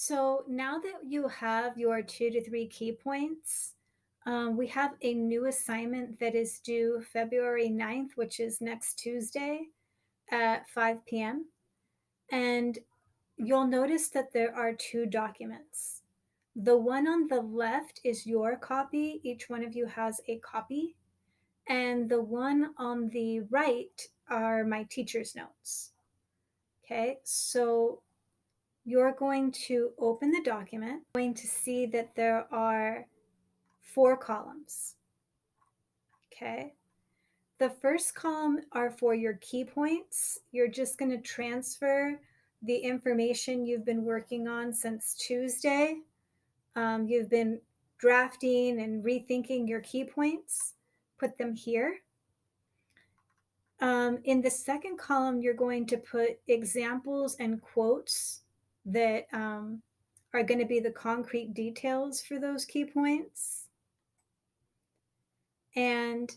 So now that you have your 2 to 3 key points, we have a new assignment that is due February 9th, which is next Tuesday at 5 p.m. And you'll notice that there are two documents. The one on the left is your copy. Each one of you has a copy. And the one on the right are my teacher's notes. Okay, so you're going to open the document, going to see that there are 4 columns. Okay. The first column are for your key points. You're just going to transfer the information you've been working on since Tuesday. You've been drafting and rethinking your key points, put them here. In the second column, you're going to put examples and quotes that are going to be the concrete details for those key points. And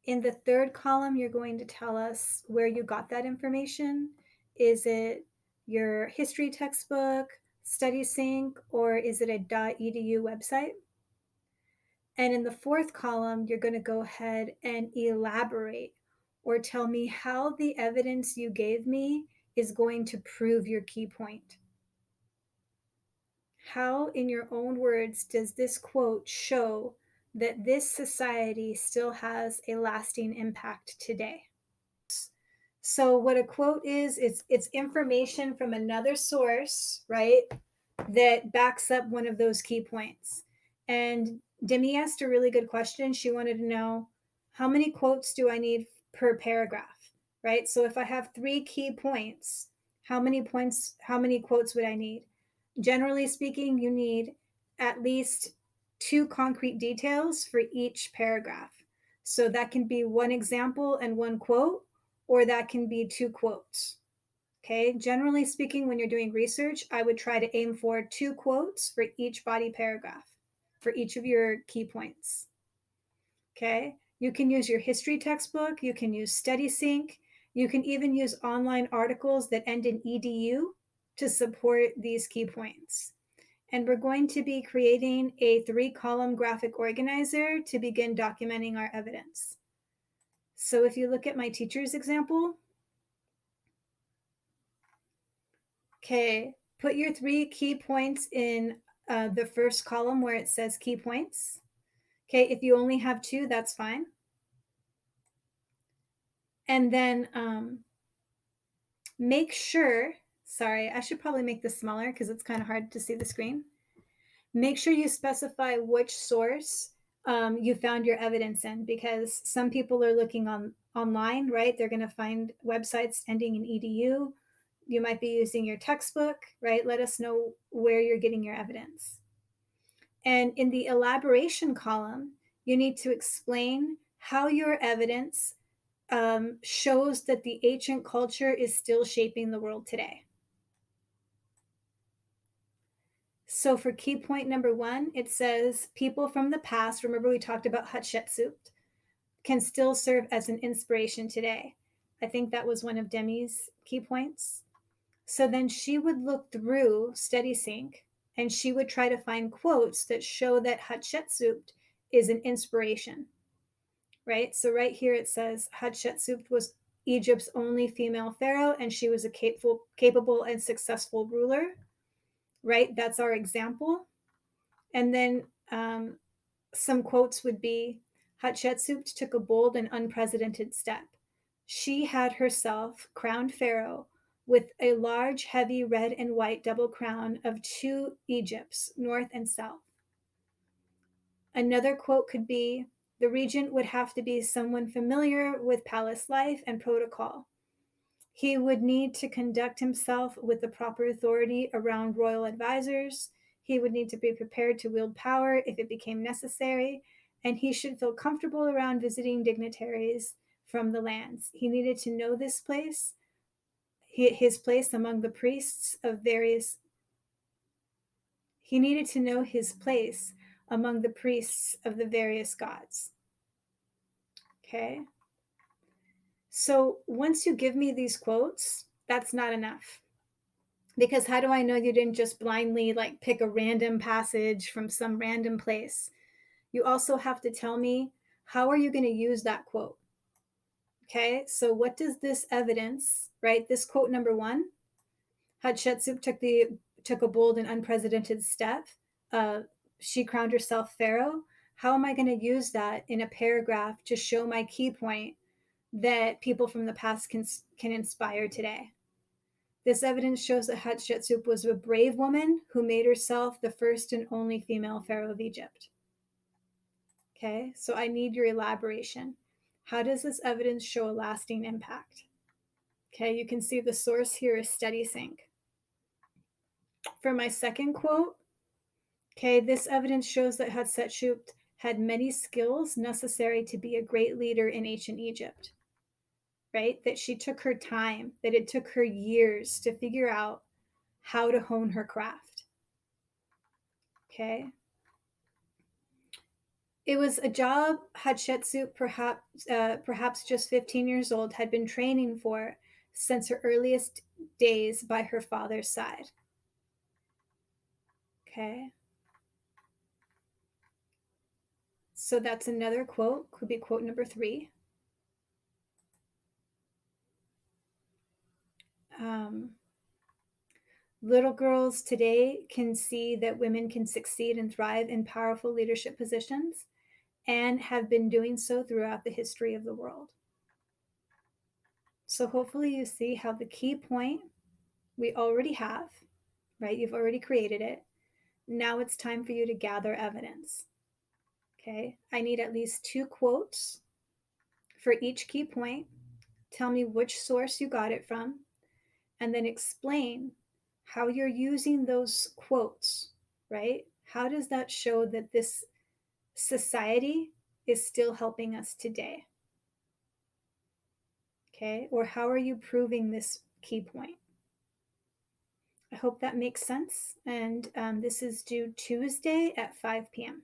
in the third column, you're going to tell us where you got that information. Is it your history textbook, StudySync, or is it a .edu website? And in the fourth column, you're going to go ahead and elaborate or tell me how the evidence you gave me is going to prove your key point. How, in your own words, does this quote show that this society still has a lasting impact today? So, what a quote is, it's information from another source, right, that backs up one of those key points. And Demi asked a really good question. She wanted to know, how many quotes do I need per paragraph, right? So if I have 3 key points, how many quotes would I need? Generally speaking, you need at least 2 concrete details for each paragraph. So that can be one example and one quote, or that can be 2 quotes. Okay, generally speaking, when you're doing research, I would try to aim for 2 quotes for each body paragraph for each of your key points. Okay, you can use your history textbook, you can use StudySync, you can even use online articles that end in edu to support these key points. And we're going to be creating a 3-column graphic organizer to begin documenting our evidence. So if you look at my teacher's example, okay, put your 3 key points in the first column where it says key points. Okay, if you only have 2, that's fine. And then make sure, sorry, I should probably make this smaller because it's kind of hard to see the screen. Make sure you specify which source you found your evidence in, because some people are looking online, right? They're going to find websites ending in edu. You might be using your textbook, right? Let us know where you're getting your evidence. And in the elaboration column, you need to explain how your evidence shows that the ancient culture is still shaping the world today. So for key point number 1, it says people from the past, remember we talked about Hatshepsut, can still serve as an inspiration today. I think that was one of Demi's key points. So then she would look through StudySync and she would try to find quotes that show that Hatshepsut is an inspiration, right? So right here it says Hatshepsut was Egypt's only female pharaoh and she was a capable and successful ruler, right? That's our example. And then some quotes would be Hatshepsut took a bold and unprecedented step. She had herself crowned pharaoh with a large, heavy red and white double crown of 2 Egypts, north and south. Another quote could be, the regent would have to be someone familiar with palace life and protocol. He would need to conduct himself with the proper authority around royal advisors. He would need to be prepared to wield power if it became necessary, and he should feel comfortable around visiting dignitaries from the lands. He needed to know this place, his place among the priests of various. He needed to know his place among the priests of the various gods. Okay. So once you give me these quotes, that's not enough. Because how do I know you didn't just blindly like pick a random passage from some random place? You also have to tell me, how are you going to use that quote? Okay, so what does this evidence, right? This quote number one, Hatshepsut took a bold and unprecedented step. Uh, she crowned herself pharaoh. How am I going to use that in a paragraph to show my key point that people from the past can inspire today? This evidence shows that Hatshepsut was a brave woman who made herself the first and only female pharaoh of Egypt. Okay, so I need your elaboration. How does this evidence show a lasting impact? Okay, you can see the source here is StudySync. For my second quote, okay, this evidence shows that Hatshepsut had many skills necessary to be a great leader in ancient Egypt, right? That she took her time, that it took her years to figure out how to hone her craft. Okay. It was a job Hatshepsut, perhaps just 15 years old, had been training for since her earliest days by her father's side. Okay. So that's another quote, could be quote number 3. Um, Little girls today can see that women can succeed and thrive in powerful leadership positions and have been doing so throughout the history of the world. So hopefully you see how the key point we already have, right? You've already created it. Now it's time for you to gather evidence. Okay. I need at least 2 quotes for each key point. Tell me which source you got it from, and then explain how you're using those quotes, right? How does that show that this society is still helping us today? Okay. Or how are you proving this key point? I hope that makes sense. And this is due Tuesday at 5 p.m.